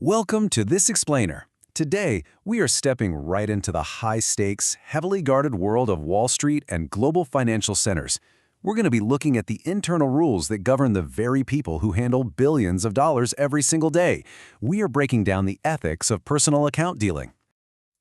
Welcome to This Explainer. Today, we are stepping right into the high-stakes, heavily guarded world of Wall Street and global financial centers. We're going to be looking at the internal rules that govern the very people who handle billions of dollars every single day. We are breaking down the ethics of personal account dealing.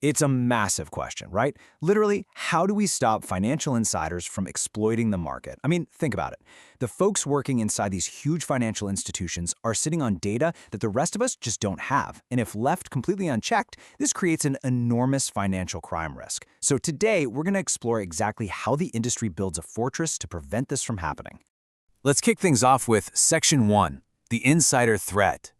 It's a massive question, right? Literally, how do we stop financial insiders from exploiting the market? I mean, think about it. The folks working inside these huge financial institutions are sitting on data that the rest of us just don't have. And if left completely unchecked, this creates an enormous financial crime risk. So today, we're going to explore exactly how the industry builds a fortress to prevent this from happening. Let's kick things off with Section 1, the insider threat.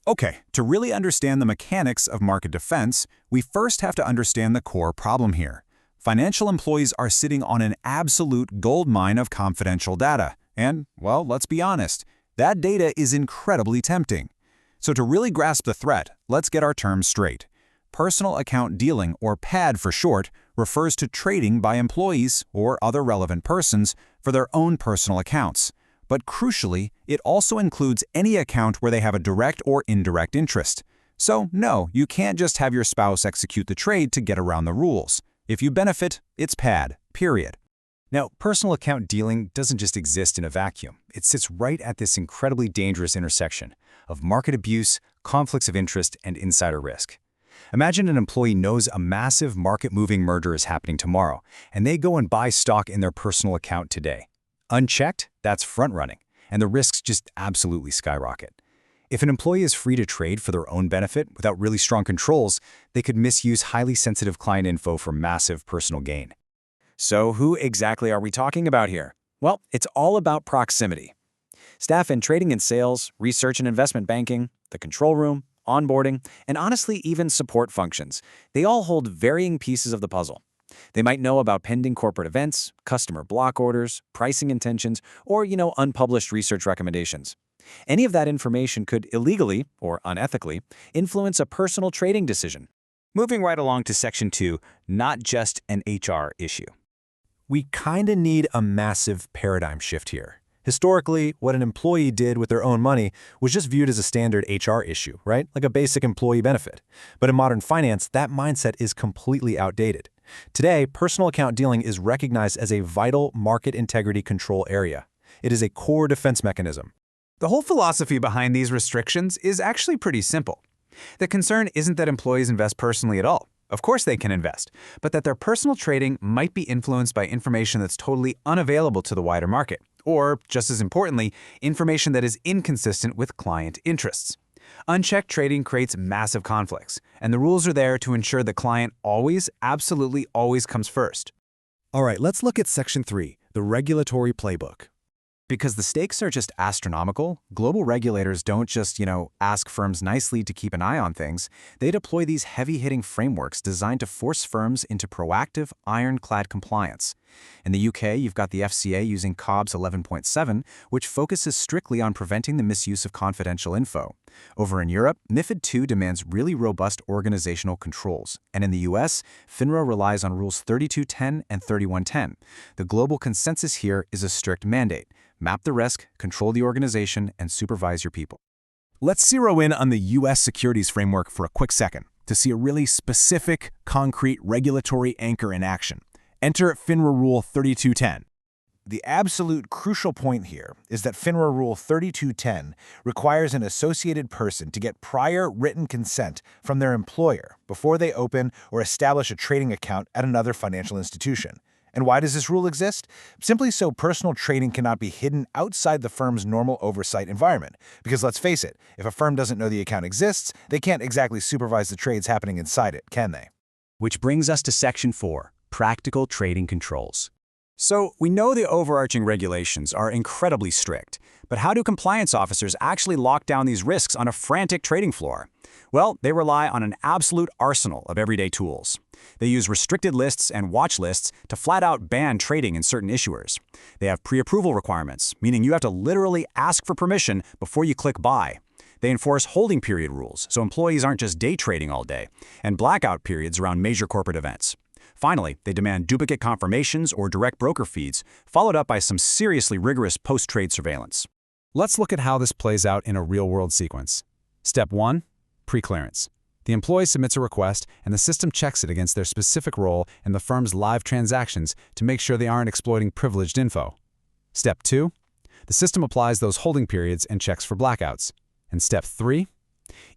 Okay, to really understand the mechanics of market defense, we first have to understand the core problem here. Financial employees are sitting on an absolute goldmine of confidential data. And, well, let's be honest, that data is incredibly tempting. So to really grasp the threat, let's get our terms straight. Personal account dealing, or PAD for short, refers to trading by employees or other relevant persons for their own personal accounts. But crucially, it also includes any account where they have a direct or indirect interest. So no, you can't just have your spouse execute the trade to get around the rules. If you benefit, it's PAD, period. Now, personal account dealing doesn't just exist in a vacuum. It sits right at this incredibly dangerous intersection of market abuse, conflicts of interest, and insider risk. Imagine an employee knows a massive market-moving merger is happening tomorrow, and they go and buy stock in their personal account today. Unchecked, that's front-running, and the risks just absolutely skyrocket. If an employee is free to trade for their own benefit without really strong controls, they could misuse highly sensitive client info for massive personal gain. So who exactly are we talking about here? Well, it's all about proximity. Staff in trading and sales, research and investment banking, the control room, onboarding, and honestly even support functions, they all hold varying pieces of the puzzle. They might know about pending corporate events, customer block orders, pricing intentions, or, unpublished research recommendations. Any of that information could illegally, or unethically, influence a personal trading decision. Moving right along to Section 2, not just an HR issue. We kinda need a massive paradigm shift here. Historically, what an employee did with their own money was just viewed as a standard HR issue, right? Like a basic employee benefit. But in modern finance, that mindset is completely outdated. Today, personal account dealing is recognized as a vital market integrity control area. It is a core defense mechanism. The whole philosophy behind these restrictions is actually pretty simple. The concern isn't that employees invest personally at all. Of course they can invest, but that their personal trading might be influenced by information that's totally unavailable to the wider market, or, just as importantly, information that is inconsistent with client interests. Unchecked trading creates massive conflicts, and the rules are there to ensure the client absolutely always comes first. All right, let's look at Section 3, the regulatory playbook. Because the stakes are just astronomical, global regulators don't just, ask firms nicely to keep an eye on things. They deploy these heavy-hitting frameworks designed to force firms into proactive, ironclad compliance. In the UK, you've got the FCA using COBS 11.7, which focuses strictly on preventing the misuse of confidential info. Over in Europe, MiFID II demands really robust organizational controls. And in the US, FINRA relies on Rules 3210 and 3110. The global consensus here is a strict mandate. Map the risk, control the organization, and supervise your people. Let's zero in on the U.S. securities framework for a quick second to see a really specific, concrete regulatory anchor in action. Enter FINRA Rule 3210. The absolute crucial point here is that FINRA Rule 3210 requires an associated person to get prior written consent from their employer before they open or establish a trading account at another financial institution. And why does this rule exist? Simply so personal trading cannot be hidden outside the firm's normal oversight environment. Because let's face it, if a firm doesn't know the account exists, they can't exactly supervise the trades happening inside it, can they? Which brings us to Section 4, practical trading controls. So we know the overarching regulations are incredibly strict, but how do compliance officers actually lock down these risks on a frantic trading floor? Well, they rely on an absolute arsenal of everyday tools. They use restricted lists and watch lists to flat out ban trading in certain issuers. They have pre-approval requirements, meaning you have to literally ask for permission before you click buy. They enforce holding period rules, so employees aren't just day trading all day, and blackout periods around major corporate events. Finally, they demand duplicate confirmations or direct broker feeds, followed up by some seriously rigorous post-trade surveillance. Let's look at how this plays out in a real-world sequence. Step 1. Pre-clearance. The employee submits a request, and the system checks it against their specific role and the firm's live transactions to make sure they aren't exploiting privileged info. Step 2. The system applies those holding periods and checks for blackouts. And Step 3.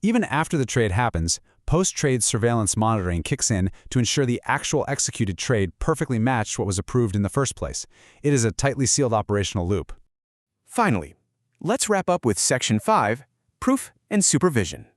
Even after the trade happens, post-trade surveillance monitoring kicks in to ensure the actual executed trade perfectly matched what was approved in the first place. It is a tightly sealed operational loop. Finally, let's wrap up with Section 5, Proof and Supervision.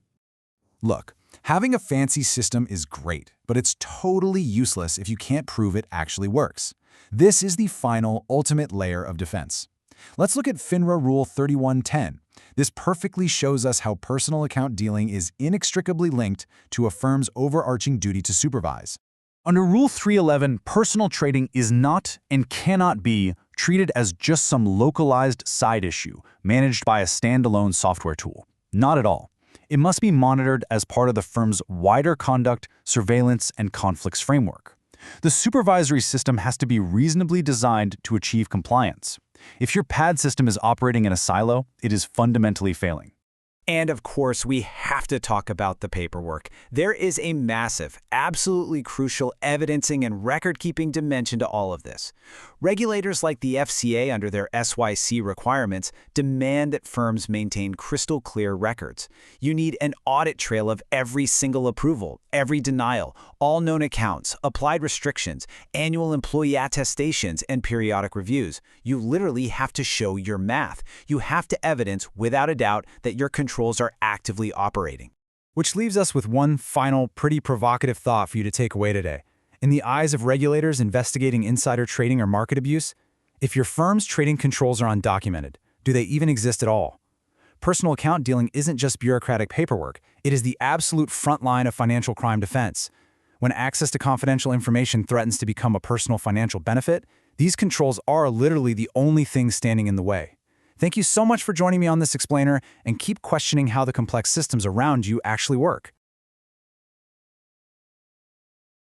Look, having a fancy system is great, but it's totally useless if you can't prove it actually works. This is the final, ultimate layer of defense. Let's look at FINRA Rule 3110. This perfectly shows us how personal account dealing is inextricably linked to a firm's overarching duty to supervise. Under Rule 311, personal trading is not and cannot be treated as just some localized side issue managed by a standalone software tool. Not at all. It must be monitored as part of the firm's wider conduct, surveillance, and conflicts framework. The supervisory system has to be reasonably designed to achieve compliance. If your PAD system is operating in a silo, it is fundamentally failing. And of course, we have to talk about the paperwork. There is a massive, absolutely crucial evidencing and record-keeping dimension to all of this. Regulators like the FCA, under their SYC requirements, demand that firms maintain crystal-clear records. You need an audit trail of every single approval, every denial, all known accounts, applied restrictions, annual employee attestations, and periodic reviews. You literally have to show your math. You have to evidence, without a doubt, that your controls are actively operating. Which leaves us with one final, pretty provocative thought for you to take away today. In the eyes of regulators investigating insider trading or market abuse, if your firm's trading controls are undocumented, do they even exist at all? Personal account dealing isn't just bureaucratic paperwork. It is the absolute front line of financial crime defense. When access to confidential information threatens to become a personal financial benefit, these controls are literally the only thing standing in the way. Thank you so much for joining me on this explainer, and keep questioning how the complex systems around you actually work.